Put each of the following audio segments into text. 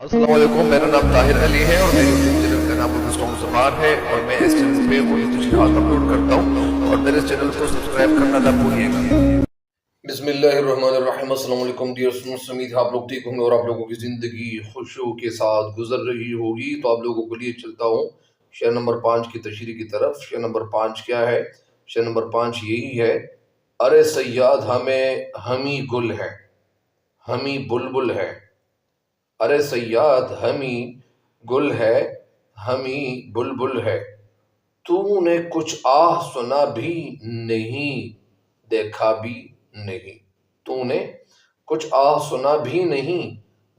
السلام علیکم، میرا نام طاہر علی ہے اور میرے یوٹیوب چینل کا نام مسکون زبان ہے اور میں اس چینل پہ اردو تشریحات اپلوڈ کرتا ہوں اور میرے چینل کو سبسکرائب کرنا نہ بھولیے گا۔ بسم اللہ الرحمن الرحیم۔ السلام علیکم ڈیئر اسٹوڈنٹس، امید ہے آپ لوگ ٹھیک ہوں گے اور آپ لوگوں کی زندگی خوشیوں کے ساتھ گزر رہی ہوگی۔ تو آپ لوگوں کے لیے چلتا ہوں شعر نمبر 5 کی تشریح کی طرف۔ شعر نمبر 5 کیا ہے؟ شعر نمبر 5 یہی ہے: ارے صیاد ہمیں گل ہے، ہمیں بلبل ہے۔ ارے صیاد ہمیں گل ہے، ہمیں بلبل ہے۔ تو نے کچھ آہ سنا بھی نہیں، دیکھا بھی نہیں۔ تو نے کچھ آہ سنا بھی نہیں،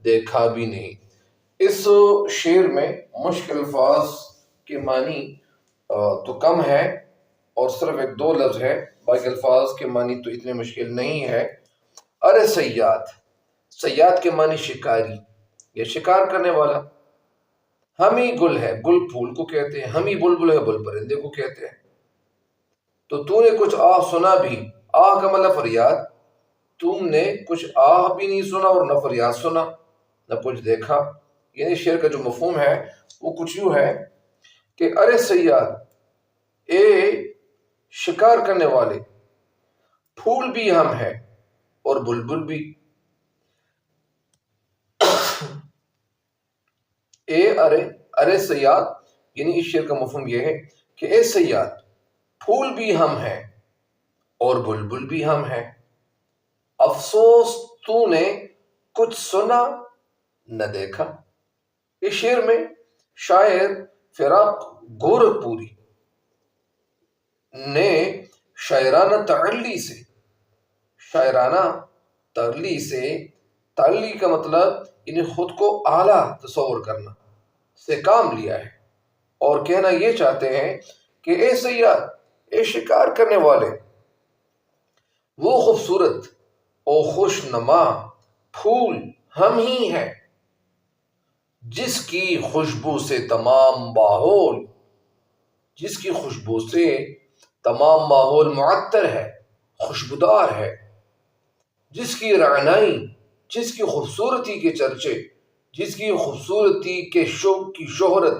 دیکھا بھی نہیں۔ اس شعر میں مشکل الفاظ کے معنی تو کم ہے اور صرف 1-2 لفظ ہے، باقی الفاظ کے معنی تو اتنے مشکل نہیں ہے۔ ارے صیاد، صیاد کے معنی شکاری یا شکار کرنے والا۔ ہمیں گل ہے، گل پھول کو کہتے ہیں، ہمیں بلبل ہے، بل پرندے کو کہتے ہیں۔ تو نے کچھ آہ سنا بھی، آہ کا مطلب فریاد، تم نے کچھ آہ بھی نہیں سنا اور نہ فریاد سنا، نہ کچھ دیکھا۔ یعنی شعر کا جو مفہوم ہے وہ کچھ یوں ہے کہ ارے صیاد، اے شکار کرنے والے، پھول بھی ہم ہیں اور بلبل بھی۔ ارے صیاد، یعنی اس شعر کا مفہوم یہ ہے کہ اے صیاد، پھول بھی ہم ہیں اور بلبل بھی ہم ہیں۔ افسوس تو نے کچھ سنا نہ دیکھا۔ اس شعر میں شاعر فراق گورکھپوری نے شاعرانہ تعلی سے، تعلی کا مطلب یعنی خود کو اعلیٰ تصور کرنا سے کام لیا ہے اور کہنا یہ چاہتے ہیں کہ اے صیاد، اے شکار کرنے والے، وہ خوبصورت اور خوش نما پھول ہم ہی ہیں جس کی خوشبو سے تمام ماحول معطر ہے، خوشبودار ہے، جس کی رعنائی، جس کی خوبصورتی کے چرچے، جس کی خوبصورتی کی شہرت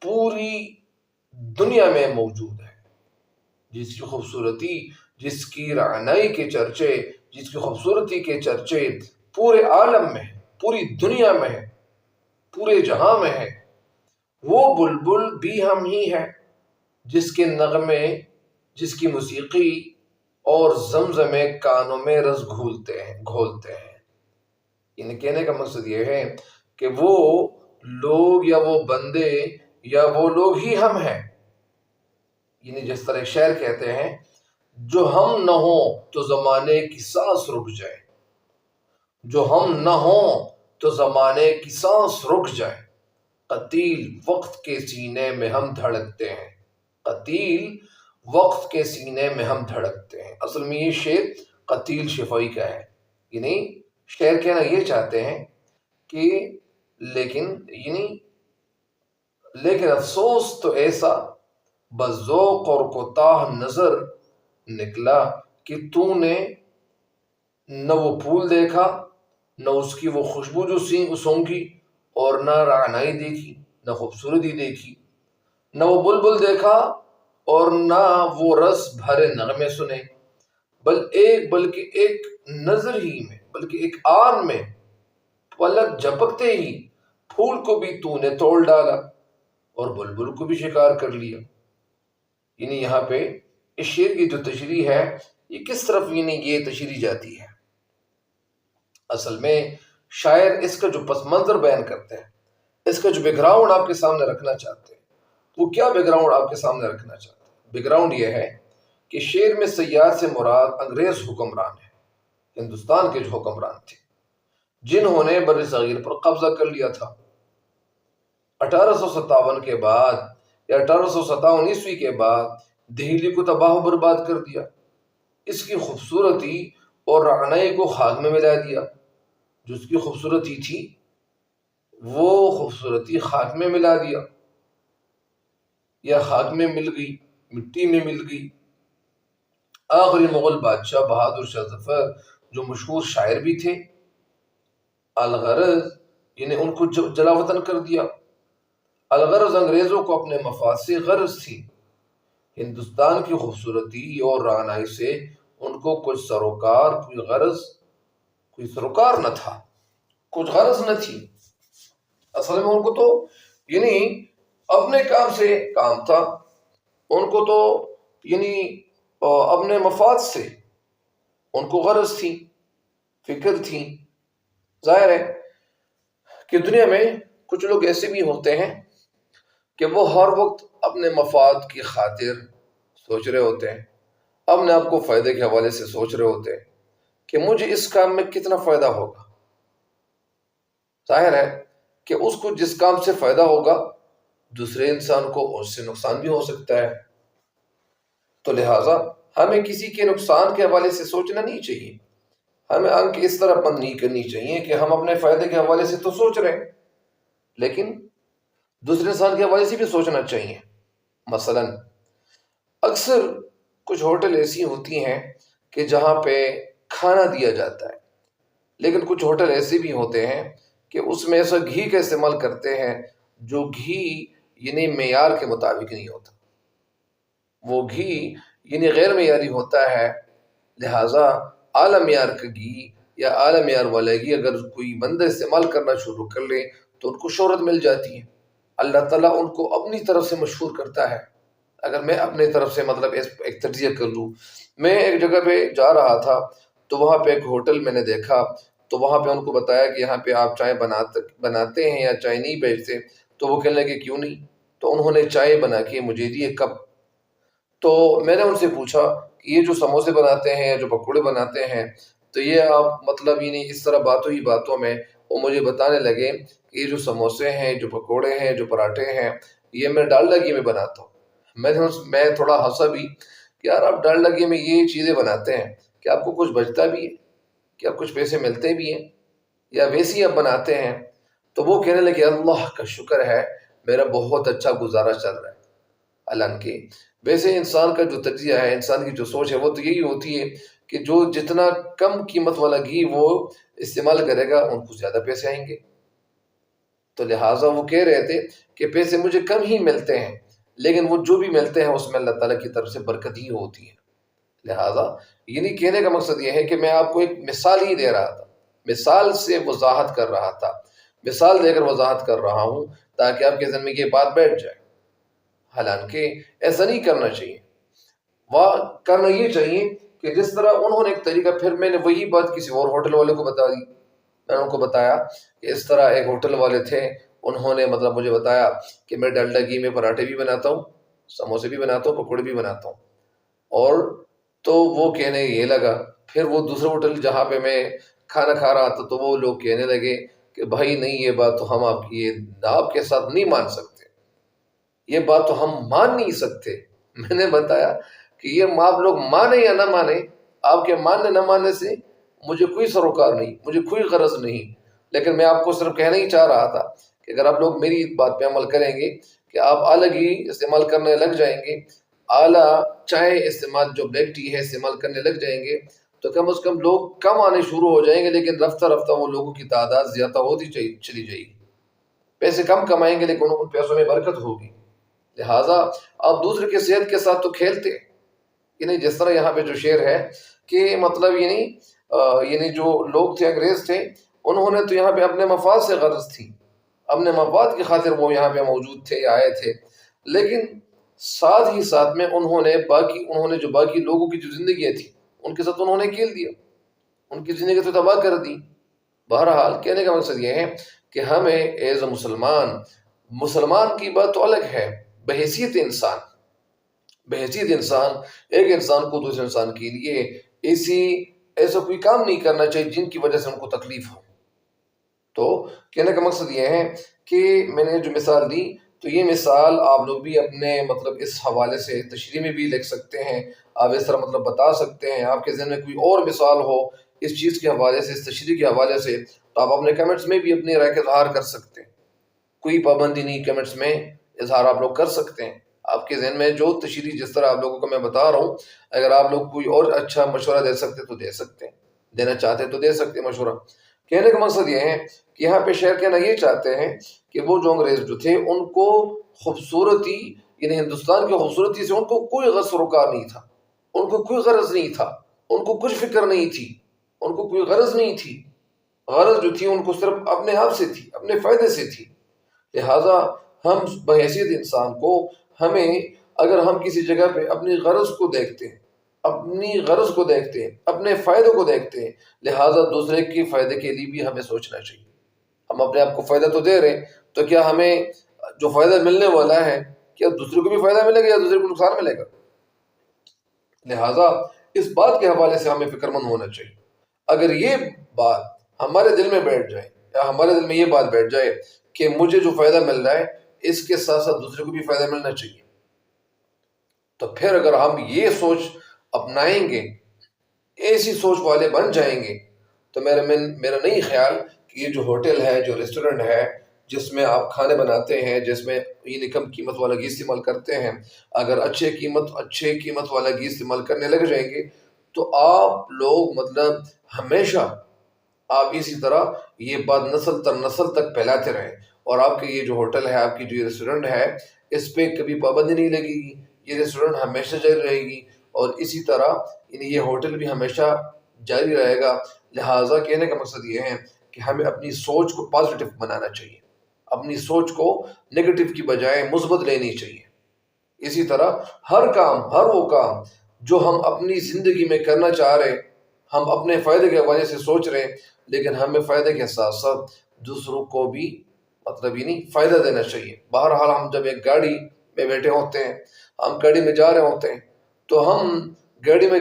پوری دنیا میں موجود ہے، جس کی خوبصورتی، جس کی رعنائی کے چرچے، جس کی خوبصورتی کے چرچے پورے عالم میں ہے، پوری دنیا میں ہے، پورے جہاں میں ہے، وہ بلبل بھی ہم ہی ہے جس کے نغمے، جس کی موسیقی اور زمزمے کانوں میں رس گھولتے ہیں۔ یعنی کہنے کا مقصد یہ ہے کہ وہ لوگ یا وہ بندے یا وہ لوگ ہی ہم ہیں، یعنی جس طرح شعر کہتے ہیں: جو ہم نہ ہوں تو زمانے کی سانس رک جائے، جو ہم نہ ہوں تو زمانے کی سانس رک جائے، قتیل وقت کے سینے میں ہم دھڑکتے ہیں، قتیل وقت کے سینے میں ہم دھڑکتے ہیں۔ اصل میں یہ شعر قتیل شفائی کا ہے، یعنی شعر کہنا یہ چاہتے ہیں کہ لیکن افسوس تو ایسا بذوق اور کوتاہ نظر نکلا کہ تو نے نہ وہ پھول دیکھا، نہ اس کی وہ خوشبو جو سونگھی، اور نہ رعنائی دیکھی، نہ خوبصورتی دیکھی، نہ وہ بلبل دیکھا اور نہ وہ رس بھرے نغمے سنے، بلکہ ایک نظر ہی میں، بلکہ ایک آن میں، پلک جھپکتے ہی پھول کو بھی تو نے توڑ ڈالا اور بلبل کو بھی شکار کر لیا۔ یعنی یہاں پہ اس شعر کی جو تشریح ہے یہ کس طرف یہ تشریح جاتی ہے؟ اصل میں شاعر اس کا جو پس منظر بیان کرتے ہیں، اس کا جو بیک گراؤنڈ آپ کے سامنے رکھنا چاہتے ہیں، وہ کیا بیک گراؤنڈ آپ کے سامنے رکھنا چاہتے ہیں؟ بیک گراؤنڈ یہ ہے کہ شعر میں صیاد سے مراد انگریز حکمران ہیں، ہندوستان کے جو حکمران تھے، جنہوں نے بر صغیر پر قبضہ کر لیا تھا 1857 کے بعد یا 1857 عیسوی کے بعد دہلی کو تباہ و برباد کر دیا، اس کی خوبصورتی اور رعنائی کو خاک میں ملا دیا۔ جو اس کی خوبصورتی تھی وہ خوبصورتی خاک میں ملا دیا، یا خاک میں مل گئی، مٹی میں مل گئی۔ آخری مغل بادشاہ بہادر شاہ ظفر جو مشہور شاعر بھی تھے، الغرض یعنی ان کو جلا وطن کر دیا۔ الغرض انگریزوں کو اپنے مفاد سے غرض تھی، ہندوستان کی خوبصورتی اور رعنائی سے ان کو کوئی سروکار، کوئی سروکار نہ تھا، کچھ غرض نہ تھی۔ اصل میں ان کو تو یعنی اپنے کام سے کام تھا، ان کو تو یعنی اپنے مفاد سے ان کو غرض تھی، فکر تھی۔ ظاہر ہے کہ دنیا میں کچھ لوگ ایسے بھی ہوتے ہیں کہ وہ ہر وقت اپنے مفاد کی خاطر سوچ رہے ہوتے ہیں، اپنے آپ کو فائدے کے حوالے سے سوچ رہے ہوتے ہیں کہ مجھے اس کام میں کتنا فائدہ ہوگا۔ ظاہر ہے کہ اس کو جس کام سے فائدہ ہوگا دوسرے انسان کو اس سے نقصان بھی ہو سکتا ہے، تو لہٰذا ہمیں کسی کے نقصان کے حوالے سے سوچنا نہیں چاہیے، ہمیں آنکھ اس طرح بند نہیں کرنی چاہیے کہ ہم اپنے فائدے کے حوالے سے تو سوچ رہے ہیں لیکن دوسرے انسان کے حوالے سے بھی سوچنا چاہیے۔ مثلا اکثر کچھ ہوٹل ایسی ہوتی ہیں کہ جہاں پہ کھانا دیا جاتا ہے، لیکن کچھ ہوٹل ایسے بھی ہوتے ہیں کہ اس میں ایسا گھی کا استعمال کرتے ہیں جو گھی یعنی معیار کے مطابق نہیں ہوتا، وہ گھی یعنی غیر معیاری ہوتا ہے۔ لہٰذا اعلیٰ معیار کا گھی یا اعلیٰ معیار والا گھی اگر کوئی بندہ استعمال کرنا شروع کر لے تو ان کو شہرت مل جاتی ہے، اللہ تعالیٰ ان کو اپنی طرف سے مشہور کرتا ہے۔ اگر میں اپنی طرف سے مطلب ایک تجزیہ کر لوں، میں ایک جگہ پہ جا رہا تھا تو وہاں پہ ایک ہوٹل میں نے دیکھا، تو وہاں پہ ان کو بتایا کہ یہاں پہ آپ چائے بناتے ہیں یا چائے نہیں بیچتے؟ تو وہ کہنے لگے کیوں نہیں؟ تو انہوں نے چائے بنا کے مجھے دی ایک کپ۔ تو میں نے ان سے پوچھا کہ یہ جو سموسے بناتے ہیں یا جو پکوڑے بناتے ہیں تو یہ آپ مطلب یہ نہیں، اس طرح باتوں ہی باتوں میں وہ مجھے بتانے لگے کہ یہ جو سموسے ہیں، جو پکوڑے ہیں، جو پراٹھے ہیں، یہ میں ڈالڈا گھی میں بناتا ہوں۔ میں تھوڑا ہنسا بھی کہ یار آپ ڈالڈا گھی میں یہ چیزیں بناتے ہیں، کہ آپ کو کچھ بچتا بھی ہے، کیا کچھ پیسے ملتے بھی ہیں، یا ویسے ہی آپ بناتے ہیں؟ تو وہ کہنے لگے اللہ کا شکر ہے میرا بہت اچھا گزارا چل رہا ہے۔ حالانکہ ویسے انسان کا جو تجزیہ ہے، انسان کی جو سوچ ہے وہ تو یہی ہوتی ہے کہ جو جتنا کم قیمت والا گھی وہ استعمال کرے گا ان کو زیادہ پیسے آئیں گے۔ تو لہٰذا وہ کہہ رہے تھے کہ پیسے مجھے کم ہی ملتے ہیں لیکن وہ جو بھی ملتے ہیں اس میں اللہ تعالیٰ کی طرف سے برکت ہی ہوتی ہے۔ لہٰذا یعنی کہنے کا مقصد یہ ہے کہ میں آپ کو ایک مثال ہی دے رہا تھا، مثال سے وضاحت کر رہا تھا، مثال دے کر وضاحت کر رہا ہوں تاکہ آپ کے ذہن میں یہ بات بیٹھ جائے۔ حالانکہ ایسا نہیں کرنا چاہیے، وہ کرنا یہ چاہیے کہ جس طرح انہوں نے ایک طریقہ، پھر میں نے وہی بات کسی اور ہوٹل والے کو بتا دی، میں نے ان کو بتایا کہ اس طرح ایک ہوٹل والے تھے، انہوں نے مطلب مجھے بتایا کہ میں ڈالڈا گھی میں پراٹھے بھی بناتا ہوں، سموسے بھی بناتا ہوں، پکوڑے بھی بناتا ہوں۔ اور تو وہ کہنے یہ لگا، پھر وہ دوسرے ہوٹل جہاں پہ میں کھانا کھا رہا تھا تو وہ لوگ کہنے لگے کہ بھائی نہیں، یہ بات تو ہم آپ کے ساتھ نہیں مان سکتے، یہ بات تو ہم مان نہیں سکتے۔ میں نے بتایا کہ یہ آپ لوگ مانے یا نہ مانے، آپ کے ماننے نہ ماننے سے مجھے کوئی سروکار نہیں، مجھے کوئی غرض نہیں، لیکن میں آپ کو صرف کہنا ہی چاہ رہا تھا کہ اگر آپ لوگ میری بات پہ عمل کریں گے کہ آپ اعلیٰ گھی استعمال کرنے لگ جائیں گے، اعلیٰ چائے استعمال جو بلیک ٹی ہے استعمال کرنے لگ جائیں گے تو کم از کم لوگ کم آنے شروع ہو جائیں گے، لیکن رفتہ رفتہ وہ لوگوں کی تعداد زیادہ ہوتی چلی جائے گی، پیسے کم کمائیں گے لیکن ان پیسوں میں برکت ہوگی۔ لہٰذا آپ دوسرے کے صحت کے ساتھ تو کھیلتے، یعنی جس طرح یہاں پہ جو شعر ہے کہ مطلب یعنی جو لوگ تھے، انگریز تھے، انہوں نے تو یہاں پہ اپنے مفاد سے غرض تھی، اپنے مفاد کی خاطر وہ یہاں پہ موجود تھے یا آئے تھے، لیکن ساتھ ہی ساتھ میں انہوں نے جو باقی لوگوں کی جو زندگیاں تھیں ان کے ساتھ انہوں نے کھیل دیا، ان کی زندگی تو تباہ کر دی۔ بہرحال کہنے کا مقصد یہ ہے کہ ہمیں ایز اے مسلمان کی بات تو الگ ہے، بحیثیت انسان ایک انسان کو دوسرے انسان کے لیے ایسا کوئی کام نہیں کرنا چاہیے جن کی وجہ سے ان کو تکلیف ہو۔ تو کہنے کا مقصد یہ ہے کہ میں نے جو مثال دی تو یہ مثال آپ لوگ بھی اپنے مطلب اس حوالے سے تشریح میں بھی لکھ سکتے ہیں، آپ اس طرح مطلب بتا سکتے ہیں۔ آپ کے ذہن میں کوئی اور مثال ہو اس چیز کے حوالے سے، اس تشریح کے حوالے سے، تو آپ اپنے کمنٹس میں بھی اپنی رائے کا اظہار کر سکتے ہیں، کوئی پابندی نہیں، کمنٹس میں اظہار آپ لوگ کر سکتے ہیں۔ آپ کے ذہن میں جو تشریح جس طرح آپ لوگوں کو میں بتا رہا ہوں، اگر آپ لوگ کوئی اور اچھا مشورہ دے سکتے تو دے سکتے ہیں، دینا چاہتے تو دے سکتے ہیں مشورہ۔ کہنے کا مقصد یہ ہے یہاں پہ شعر کہنا یہ چاہتے ہیں کہ وہ جو انگریز جو تھے ان کو خوبصورتی یعنی ہندوستان کی خوبصورتی سے ان کو کوئی غص رکار نہیں تھا، ان کو کوئی غرض نہیں تھا، ان کو کچھ فکر نہیں تھی، ان کو کوئی غرض نہیں تھی، غرض جو تھی ان کو صرف اپنے آپ سے تھی، اپنے فائدے سے تھی۔ لہٰذا ہم بحیثیت انسان کو ہمیں اگر ہم کسی جگہ پہ اپنی غرض کو دیکھتے ہیں، اپنی غرض کو دیکھتے ہیں، اپنے فائدے کو دیکھتے ہیں، لہٰذا دوسرے کے فائدے کے لیے بھی ہمیں سوچنا چاہیے۔ ہم اپنے آپ کو فائدہ تو دے رہے ہیں، تو کیا ہمیں جو فائدہ ملنے والا ہے کیا دوسرے کو بھی فائدہ ملے گا یا دوسرے کو نقصان ملے گا؟ لہٰذا اس بات کے حوالے سے ہمیں فکر مند ہونا چاہیے۔ اگر یہ بات ہمارے دل میں بیٹھ جائے یا ہمارے دل میں یہ بات بیٹھ جائے کہ مجھے جو فائدہ مل رہا ہے اس کے ساتھ ساتھ دوسرے کو بھی فائدہ ملنا چاہیے، تو پھر اگر ہم یہ سوچ اپنائیں گے، ایسی سوچ والے بن جائیں گے، تو میرا نہیں خیال کہ یہ جو ہوٹل ہے، جو ریسٹورنٹ ہے جس میں آپ کھانے بناتے ہیں، جس میں یہ کم قیمت والا گھی استعمال کرتے ہیں، اگر اچھے قیمت والا گھی استعمال کرنے لگ جائیں گے تو آپ لوگ مطلب ہمیشہ آپ اسی طرح یہ بات نسل تر نسل تک پھیلاتے رہیں، اور آپ کے یہ جو ہوٹل ہے، آپ کی جو یہ ریسٹورنٹ ہے، اس پہ کبھی پابندی نہیں لگے گی، یہ ریسٹورنٹ ہمیشہ جاری رہے گی، اور اسی طرح یہ ہوٹل بھی ہمیشہ جاری رہے گا۔ لہٰذا کہنے کا مقصد یہ ہے کہ ہمیں اپنی سوچ کو پازیٹیو بنانا چاہیے، اپنی سوچ کو نگیٹو کی بجائے مثبت لینی چاہیے۔ اسی طرح ہر وہ کام جو ہم اپنی زندگی میں کرنا چاہ رہے، ہم اپنے فائدے کے حوالے سے سوچ رہے ہیں، لیکن ہمیں فائدے کے ساتھ ساتھ دوسروں کو بھی مطلب فائدہ دینا چاہیے۔ بہرحال ہم جب ایک گاڑی میں بیٹھے ہوتے ہیں، ہم گاڑی میں جا رہے ہوتے ہیں، تو ہم گاڑی میں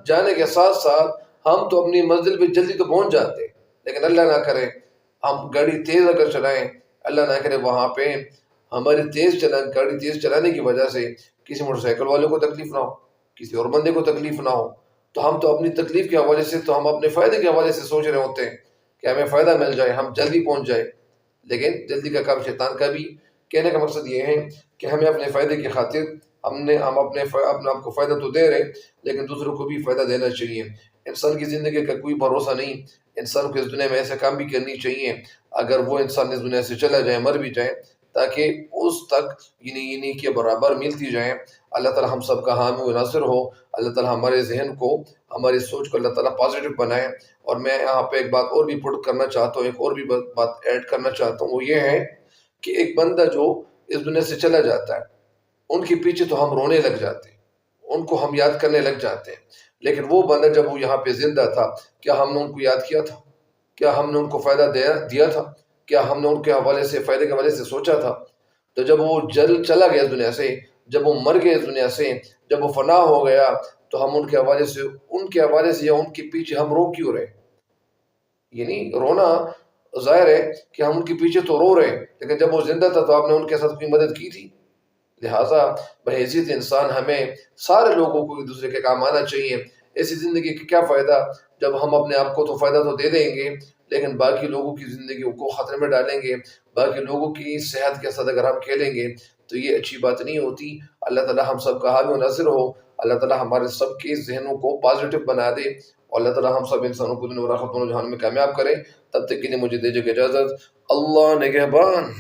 جانے کے ساتھ ساتھ ہم تو اپنی منزل پہ جلدی تو پہنچ جاتے ہیں، لیکن اللہ نہ کرے ہم گاڑی تیز اگر چلائیں، اللہ نہ کرے وہاں پہ ہماری گاڑی تیز چلانے کی وجہ سے کسی موٹر سائیکل والے کو تکلیف نہ ہو، کسی اور بندے کو تکلیف نہ ہو، تو ہم تو اپنی تکلیف کے حوالے سے تو ہم اپنے فائدے کے حوالے سے سوچ رہے ہوتے ہیں کہ ہمیں فائدہ مل جائے، ہم جلدی پہنچ جائے، لیکن جلدی کا کام شیطان کا بھی۔ کہنے کا مقصد یہ ہے کہ ہمیں اپنے فائدے کی خاطر ہم اپنے آپ کو فائدہ تو دے رہے لیکن دوسروں کو بھی فائدہ دینا چاہیے۔ انسان کی زندگی کا کوئی بھروسہ نہیں، انسان کو اس دنیا میں ایسے کام بھی کرنی چاہیے اگر وہ انسان اس دنیا سے چلا جائے، مر بھی جائے، تاکہ اس تک یعنی کے برابر ملتی جائیں۔ اللہ تعالی ہم سب کا حامی و ناصر ہو، اللہ تعالی ہمارے ذہن کو، ہماری سوچ کو اللہ تعالیٰ پازیٹیو بنائے۔ اور میں یہاں پہ ایک بات اور بھی پٹ کرنا چاہتا ہوں، ایک اور بھی بات ایڈ کرنا چاہتا ہوں، وہ یہ ہے کہ ایک بندہ جو اس دنیا سے چلا جاتا ہے، ان کے پیچھے تو ہم رونے لگ جاتے ہیں، ان کو ہم یاد کرنے لگ جاتے ہیں، لیکن وہ بندہ جب وہ یہاں پہ زندہ تھا، کیا ہم نے ان کو یاد کیا تھا؟ کیا ہم نے ان کو فائدہ دیا تھا؟ کیا ہم نے ان کے حوالے سے، فائدے کے حوالے سے سوچا تھا؟ تو جب وہ چلا گیا اس دنیا سے، جب وہ مر گئے اس دنیا سے، جب وہ فنا ہو گیا، تو ہم ان کے حوالے سے یا ان کے پیچھے ہم رو کیوں رہے؟ یعنی رونا ظاہر ہے کہ ہم ان کے پیچھے تو رو رہے ہیں، لیکن جب وہ زندہ تھا تو آپ نے ان کے ساتھ کوئی مدد کی تھی؟ لہٰذا بحیثیت انسان ہمیں سارے لوگوں کو ایک دوسرے کے کام آنا چاہیے۔ ایسی زندگی کا کیا فائدہ جب ہم اپنے آپ کو تو فائدہ تو دے دیں گے، لیکن باقی لوگوں کی زندگیوں کو خطرے میں ڈالیں گے، باقی لوگوں کی صحت کے ساتھ اگر ہم کھیلیں گے تو یہ اچھی بات نہیں ہوتی۔ اللہ تعالی ہم سب کا حامی و ناصر ہو، اللہ تعالی ہمارے سب کے ذہنوں کو پازیٹیو بنا دے، اور اللہ تعالی ہم سب انسانوں کو دنیا اور آخرت دونوں جہان میں کامیاب کرے۔ تب تک کے لیے مجھے دیجیے اجازت، اللہ نگہبان۔